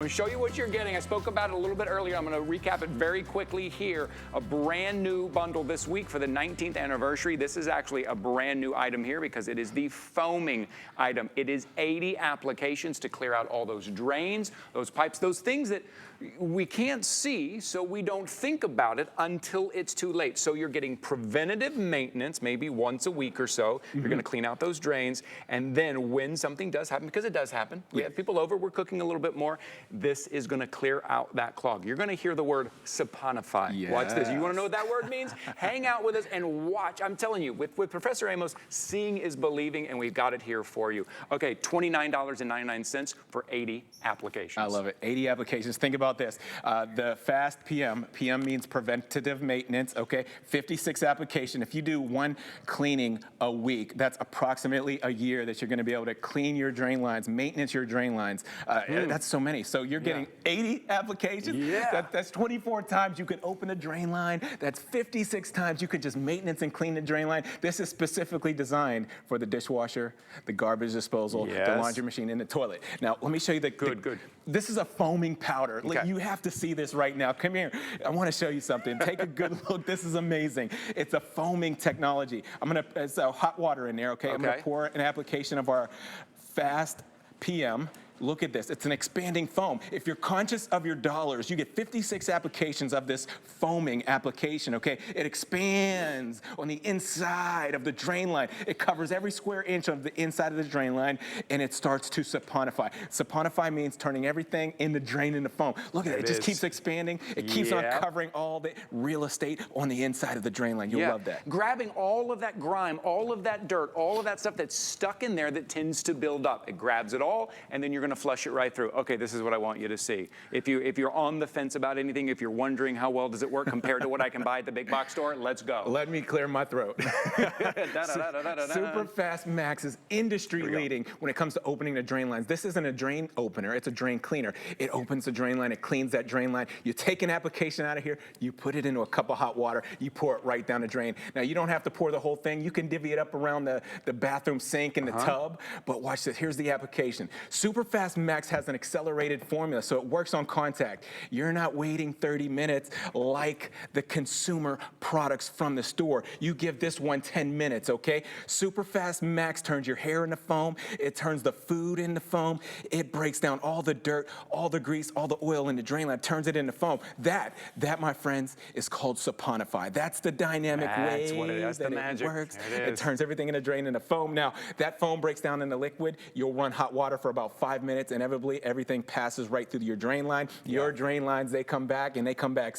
I'm going to show you what you're getting. I spoke about it a little bit earlier. I'm going to recap it very quickly here. A brand new bundle this week for the 19th anniversary. This is actually a brand new item here because it is the foaming item. It is 80 applications to clear out all those drains, those pipes, those things that we can't see, so we don't think about it until it's too late. So you're getting preventative maintenance, maybe once a week or so. You're going to clean out those drains, and then when something does happen, because it does happen, we have people over, we're cooking a little bit more, this is going to clear out that clog. You're going to hear the word saponify. Yes. Watch this. You want to know what that word means? Hang out with us and watch. I'm telling you, with Professor Amos, seeing is believing, and we've got it here for you. Okay, $29.99 for 80 applications. I love it. 80 applications. Think about this. The fast PM means preventative maintenance, okay? 56 application. If you do one cleaning a week, that's approximately a year that you're going to be able to clean your drain lines, maintenance your drain lines. That's so many. So you're getting 80 applications. Yeah. That's 24 times you can open a drain line. That's 56 times you could just maintenance and clean the drain line. This is specifically designed for the dishwasher, the garbage disposal, the laundry machine, and the toilet. Now, let me show you the... Good. This is a foaming powder. Okay. You have to see this right now. Come here. I want to show you something. Take a good look. This is amazing. It's a foaming technology. It's hot water in there, okay? I'm going to pour an application of our fast PM. Look at this. It's an expanding foam. If you're conscious of your dollars, you get 56 applications of this foaming application, okay? It expands on the inside of the drain line. It covers every square inch of the inside of the drain line, and it starts to saponify. Saponify means turning everything in the drain into foam. Look at that. It just keeps expanding. It keeps on covering all the real estate on the inside of the drain line. You'll love that. Grabbing all of that grime, all of that dirt, all of that stuff that's stuck in there that tends to build up. It grabs it all, and then you're going to flush it right through. Okay, this is what I want you to see. If you're on the fence about anything, if you're wondering how well does it work compared to what I can buy at the big box store, let's go. Let me clear my throat. SuperFast Max is industry leading when it comes to opening the drain lines. This isn't a drain opener, it's a drain cleaner. It opens the drain line, it cleans that drain line. You take an application out of here, you put it into a cup of hot water, you pour it right down the drain. Now, you don't have to pour the whole thing. You can divvy it up around the bathroom sink and the tub, but watch this. Here's the application. SuperFast Max has an accelerated formula, so it works on contact. You're not waiting 30 minutes like the consumer products from the store. You give this one 10 minutes, okay? SuperFast Max turns your hair into foam. It turns the food into foam. It breaks down all the dirt, all the grease, all the oil in the drain line, turns it into foam. That, my friends, is called saponify. That's the dynamic way that it works. It turns everything in the drain into foam. Now, that foam breaks down into liquid. You'll run hot water for about 5 minutes, and inevitably everything passes right through your drain line. Your drain lines, they come back, and they come back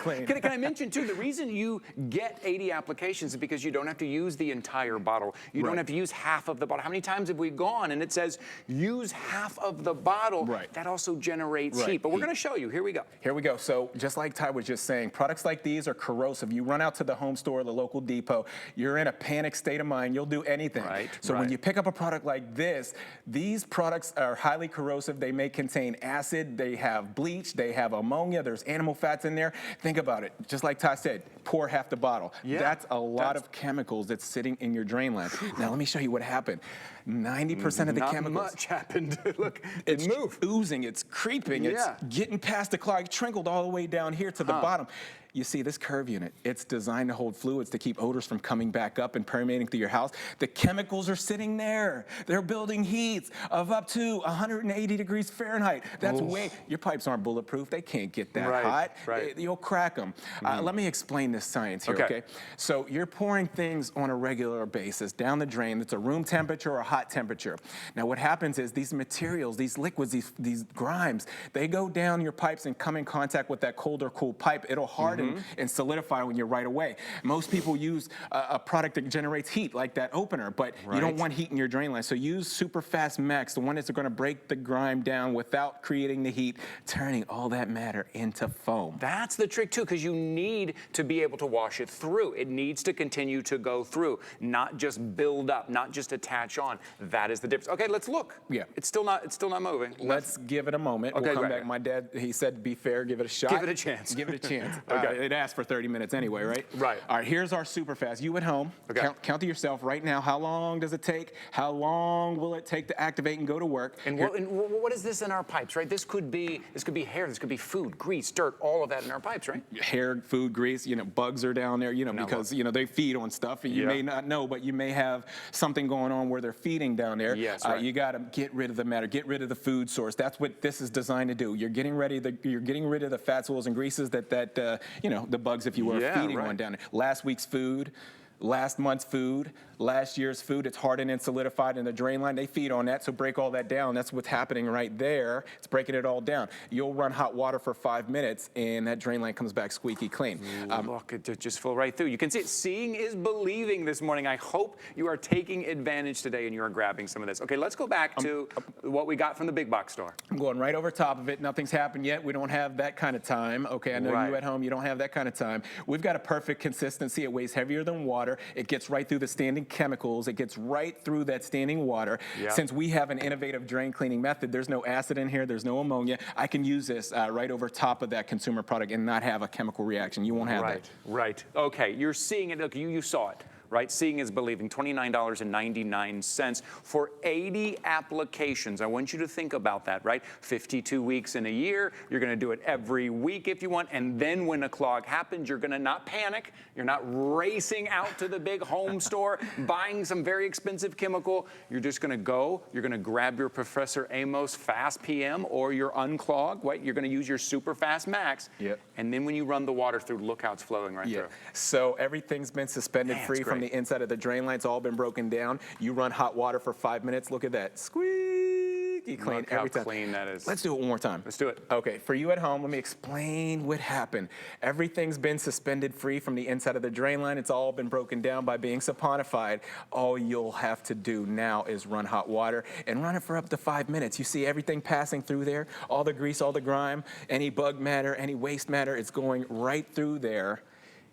clean. Can I mention, too, the reason you get 80 applications is because you don't have to use the entire bottle. You don't have to use half of the bottle. How many times have we gone and it says use half of the bottle? That also generates heat. But we're going to show you. Here we go. Here we go. So just like Ty was just saying, products like these are corrosive. You run out to the home store, the local depot, you're in a panic state of mind. You'll do anything. So when you pick up a product like this, these products are highly corrosive. They may contain acid. They have bleach. They have ammonia. There's animal fats in there. Think about it. Just like Ty said, pour half the bottle. That's a lot of chemicals that's sitting in your drain line. Now, let me show you what happened. 90% of the chemicals. Not much happened. Look, it's oozing, it's creeping, it's getting past the clog, trickled all the way down here to the bottom. You see this curve unit, it's designed to hold fluids to keep odors from coming back up and permeating through your house. The chemicals are sitting there. They're building heats of up to 180 degrees Fahrenheit. That's your pipes aren't bulletproof. They can't get that hot. You'll crack them. Let me explain this science here, okay? So you're pouring things on a regular basis down the drain. It's a room temperature or hot temperature. Now what happens is these materials, these liquids, these grimes, they go down your pipes and come in contact with that cold or cool pipe. It'll harden and solidify when you're right away. Most people use a product that generates heat like that opener, but you don't want heat in your drain line. So use SuperFast Max, the one that's going to break the grime down without creating the heat, turning all that matter into foam. That's the trick too, because you need to be able to wash it through. It needs to continue to go through, not just build up, not just attach on. That is the difference. Okay, let's look. Yeah. It's still not moving. Let's give it a moment. Okay, we'll come right, back. right. My dad, he said, to be fair, give it a shot. Give it a chance. Give it a chance. Okay. It asked for 30 minutes anyway, right? Right. All right, here's our super fast. You at home, Okay. count to yourself right now. How long does it take? How long will it take to activate and go to work? And what is this in our pipes, right? This could be hair, this could be food, grease, dirt, all of that in our pipes, right? Hair, food, grease, bugs are down there, because, they feed on stuff. And you may not know, but you may have something going on where they're feeding down there. Yes, right. You got to get rid of the matter, get rid of the food source. That's what this is designed to do. You're getting rid of the fats, oils, and greases that the bugs, if you were, are feeding on down there. Last week's food, last month's food, last year's food, it's hardened and solidified in the drain line. They feed on that, so break all that down. That's what's happening right there. It's breaking it all down. You'll run hot water for 5 minutes, and that drain line comes back squeaky clean. Look, it just flew right through. You can see it. Seeing is believing this morning. I hope you are taking advantage today and you are grabbing some of this. Okay, let's go back to what we got from the big box store. I'm going right over top of it. Nothing's happened yet. We don't have that kind of time. Okay, I know you at home, you don't have that kind of time. We've got a perfect consistency. It weighs heavier than water. It gets right through the standing chemicals. It gets right through that standing water. Yep. Since we have an innovative drain cleaning method, there's no acid in here, there's no ammonia. I can use this right over top of that consumer product and not have a chemical reaction. You won't have that. Right. Okay, you're seeing it. Look, you saw it. Right? Seeing is believing, $29.99 for 80 applications. I want you to think about that, right? 52 weeks in a year. You're going to do it every week if you want. And then when a clog happens, you're going to not panic. You're not racing out to the big home store, buying some very expensive chemical. You're just going to go. You're going to grab your Professor Amos Fast PM or your Unclog. Right? You're going to use your SuperFast Max. Yep. And then when you run the water through, look how it's flowing right through. So everything's been suspended free from the inside of the drain line. It's all been broken down. You run hot water for 5 minutes. Look at that. Squeaky clean Look every how time. clean that is. Let's do it one more time. Let's do it. Okay, for you at home, let me explain what happened. Everything's been suspended free from the inside of the drain line. It's all been broken down by being saponified. All you'll have to do now is run hot water and run it for up to 5 minutes. You see everything passing through there, all the grease, all the grime, any bug matter, any waste matter, it's going right through there.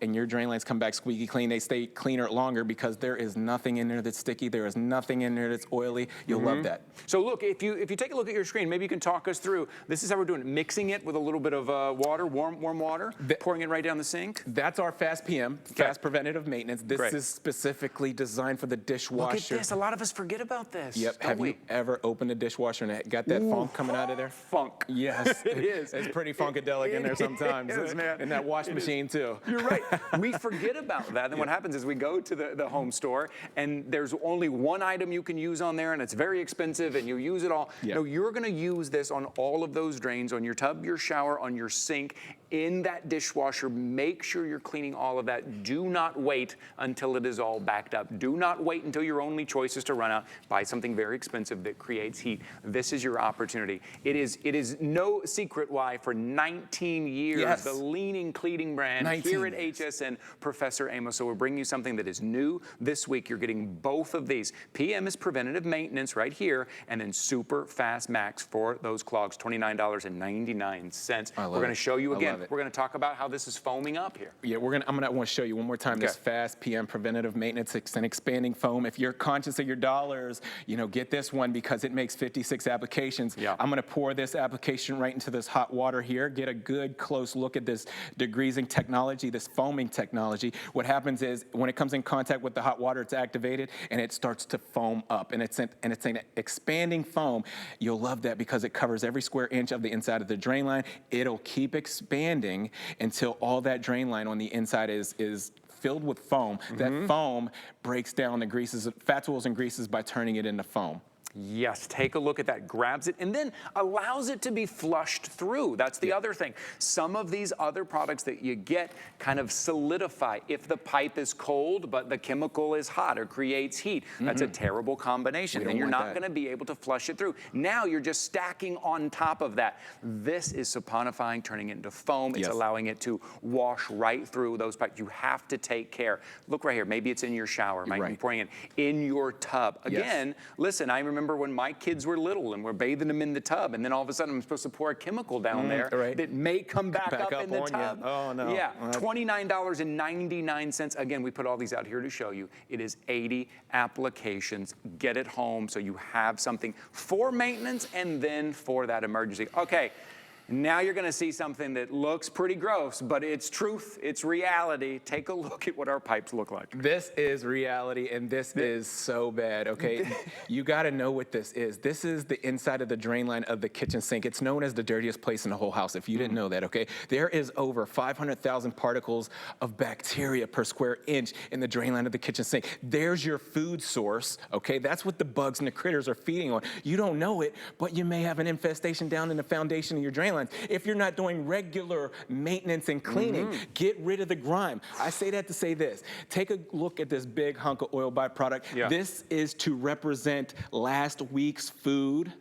And your drain lines come back squeaky clean. They stay cleaner longer because there is nothing in there that's sticky. There is nothing in there that's oily. You'll love that. So look, if you take a look at your screen, maybe you can talk us through. This is how we're doing it. Mixing it with a little bit of water, warm water, pouring it right down the sink. That's our Fast PM, Fast Preventative Maintenance. This is specifically designed for the dishwasher. Look at this. A lot of us forget about this. Yep. Have you ever opened a dishwasher and it got that funk coming out of there? Funk. Yes. It is. It's pretty funkadelic in there sometimes. It is, man. In that wash machine too. You're right. We forget about that. And what happens is we go to the home store and there's only one item you can use on there and it's very expensive and you use it all. No, you're going to use this on all of those drains, on your tub, your shower, on your sink, in that dishwasher. Make sure you're cleaning all of that. Do not wait until it is all backed up. Do not wait until your only choice is to run out. Buy something very expensive that creates heat. This is your opportunity. It is no secret why for 19 years, the leading cleaning brand here at HSN, Professor Amos. So we're bringing you something that is new this week. You're getting both of these. PM is preventative maintenance right here, and then SuperFast Max for those clogs, $29.99. We're going to show you again. We're going to talk about how this is foaming up here. Yeah, I'm going to want to show you one more time this Fast PM Preventative Maintenance. It's an expanding foam. If you're conscious of your dollars, get this one because it makes 56 applications. I'm going to pour this application right into this hot water here. Get a good close look at this degreasing technology, this foaming technology. What happens is when it comes in contact with the hot water, it's activated and it starts to foam up. And it's an expanding foam. You'll love that because it covers every square inch of the inside of the drain line. It'll keep expanding until all that drain line on the inside is filled with foam. That foam breaks down the greases, fats, oils, and greases by turning it into foam. Yes, take a look at that, grabs it, and then allows it to be flushed through. That's the other thing. Some of these other products that you get kind of solidify. If the pipe is cold, but the chemical is hot or creates heat, that's a terrible combination. Then you're not going to be able to flush it through. Now you're just stacking on top of that. This is saponifying, turning it into foam. It's allowing it to wash right through those pipes. You have to take care. Look right here. Maybe it's in your shower. Might be pouring it in your tub. Again, listen, I remember remember when my kids were little and we're bathing them in the tub, and then all of a sudden I'm supposed to pour a chemical down there that may come back up in the tub. You. Oh, no. Yeah, $29.99. Again, we put all these out here to show you. It is 80 applications. Get it home so you have something for maintenance and then for that emergency. Okay. Now you're going to see something that looks pretty gross, but it's truth, it's reality. Take a look at what our pipes look like. This is reality, and this is so bad, okay? You got to know what this is. This is the inside of the drain line of the kitchen sink. It's known as the dirtiest place in the whole house, if you didn't know that, okay? There is over 500,000 particles of bacteria per square inch in the drain line of the kitchen sink. There's your food source, okay? That's what the bugs and the critters are feeding on. You don't know it, but you may have an infestation down in the foundation of your drain line. If you're not doing regular maintenance and cleaning, get rid of the grime. I say that to say this. Take a look at this big hunk of oil byproduct. Yeah. This is to represent last week's food,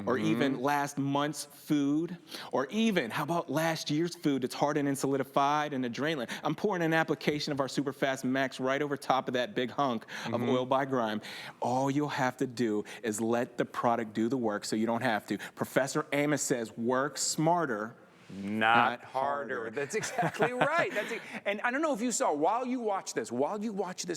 or even last month's food, or even, how about last year's food that's hardened and solidified in the drain line. I'm pouring an application of our SuperFast Max right over top of that big hunk of oil by grime. All you'll have to do is let the product do the work so you don't have to. Professor Amos says, work smarter, not harder. That's exactly right. And I don't know if you saw, while you watch this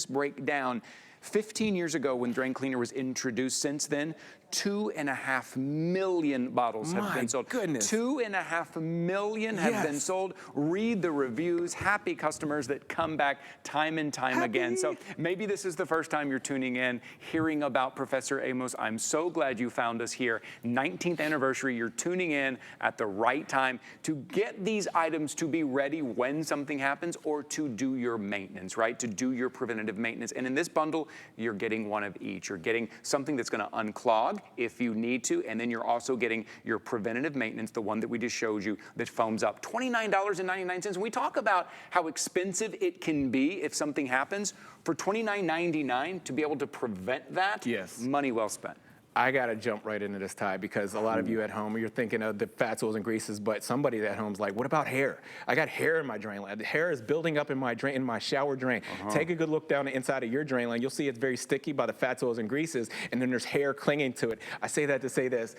break down, 15 years ago when drain cleaner was introduced, since then, 2.5 million bottles have been sold. My goodness. 2.5 million have been sold. Read the reviews. Happy customers that come back time and time again. So maybe this is the first time you're tuning in, hearing about Professor Amos. I'm so glad you found us here. 19th anniversary. You're tuning in at the right time to get these items to be ready when something happens, or to do your maintenance, right? To do your preventative maintenance. And in this bundle, you're getting one of each. You're getting something that's going to unclog if you need to, and then you're also getting your preventative maintenance, the one that we just showed you, that foams up. $29.99. And we talk about how expensive it can be if something happens. For $29.99 to be able to prevent that, money well spent. I got to jump right into this, Ty, because a lot of you at home, you're thinking of the fats, oils, and greases, but somebody at home's like, what about hair? I got hair in my drain line. The hair is building up in my shower drain. Take a good look down the inside of your drain line. You'll see it's very sticky by the fats, oils, and greases, and then there's hair clinging to it. I say that to say this.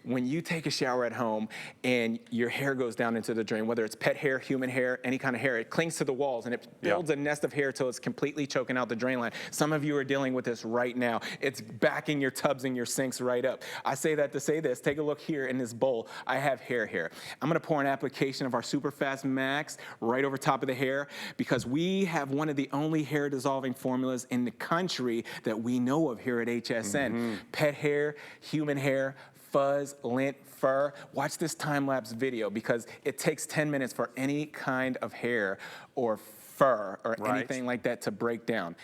When you take a shower at home and your hair goes down into the drain, whether it's pet hair, human hair, any kind of hair, it clings to the walls and it builds a nest of hair till it's completely choking out the drain line. Some of you are dealing with this right now. It's backing your tubs and your sinks right up. I say that to say this. Take a look here in this bowl. I have hair here. I'm going to pour an application of our SuperFast Max right over top of the hair, because we have one of the only hair dissolving formulas in the country that we know of here at HSN. Pet hair, human hair, fuzz, lint, fur. Watch this time-lapse video, because it takes 10 minutes for any kind of hair or fur or anything like that to break down.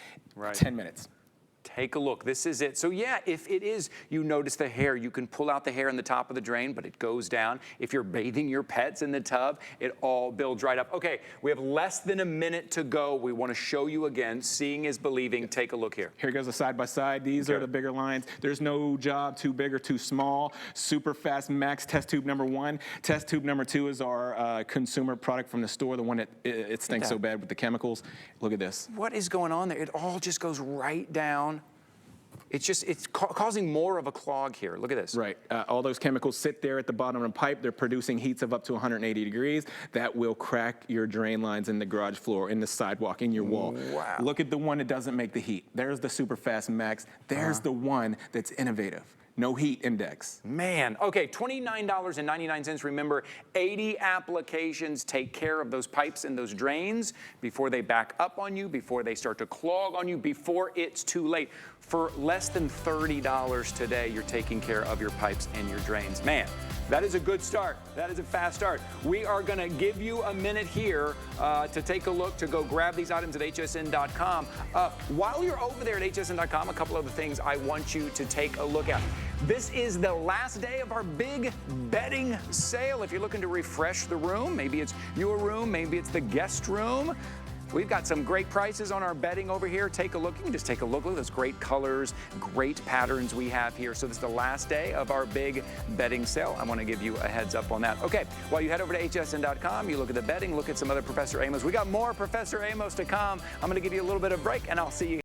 10 minutes. Take a look. This is it. So yeah, if it is, you notice the hair, you can pull out the hair in the top of the drain, but it goes down. If you're bathing your pets in the tub, it all builds right up. Okay, we have less than a minute to go. We want to show you again. Seeing is believing. Take a look here. Here goes a side by side. These are the bigger lines. There's no job too big or too small. SuperFast Max test tube number 1. Test tube number 2 is our consumer product from the store, the one that it stinks so bad with the chemicals. Look at this. What is going on there? It all just goes right down. It's causing more of a clog here. Look at this. Right. All those chemicals sit there at the bottom of the pipe. They're producing heats of up to 180 degrees. That will crack your drain lines in the garage floor, in the sidewalk, in your wall. Wow. Look at the one that doesn't make the heat. There's the SuperFast Max. There's the one that's innovative. No heat index. Man, okay, $29.99. Remember, 80 applications. Take care of those pipes and those drains before they back up on you, before they start to clog on you, before it's too late. For less than $30 today, you're taking care of your pipes and your drains. Man, that is a good start. That is a fast start. We are going to give you a minute here to take a look, to go grab these items at hsn.com. While you're over there at hsn.com, a couple of the things I want you to take a look at. This is the last day of our big bedding sale. If you're looking to refresh the room, maybe it's your room, maybe it's the guest room, we've got some great prices on our bedding over here. Take a look. You can just take a look. Look at those great colors, great patterns we have here. So this is the last day of our big bedding sale. I want to give you a heads up on that. Okay, while you head over to hsn.com, you look at the bedding, look at some other Professor Amos. We got more Professor Amos to come. I'm going to give you a little bit of break, and I'll see you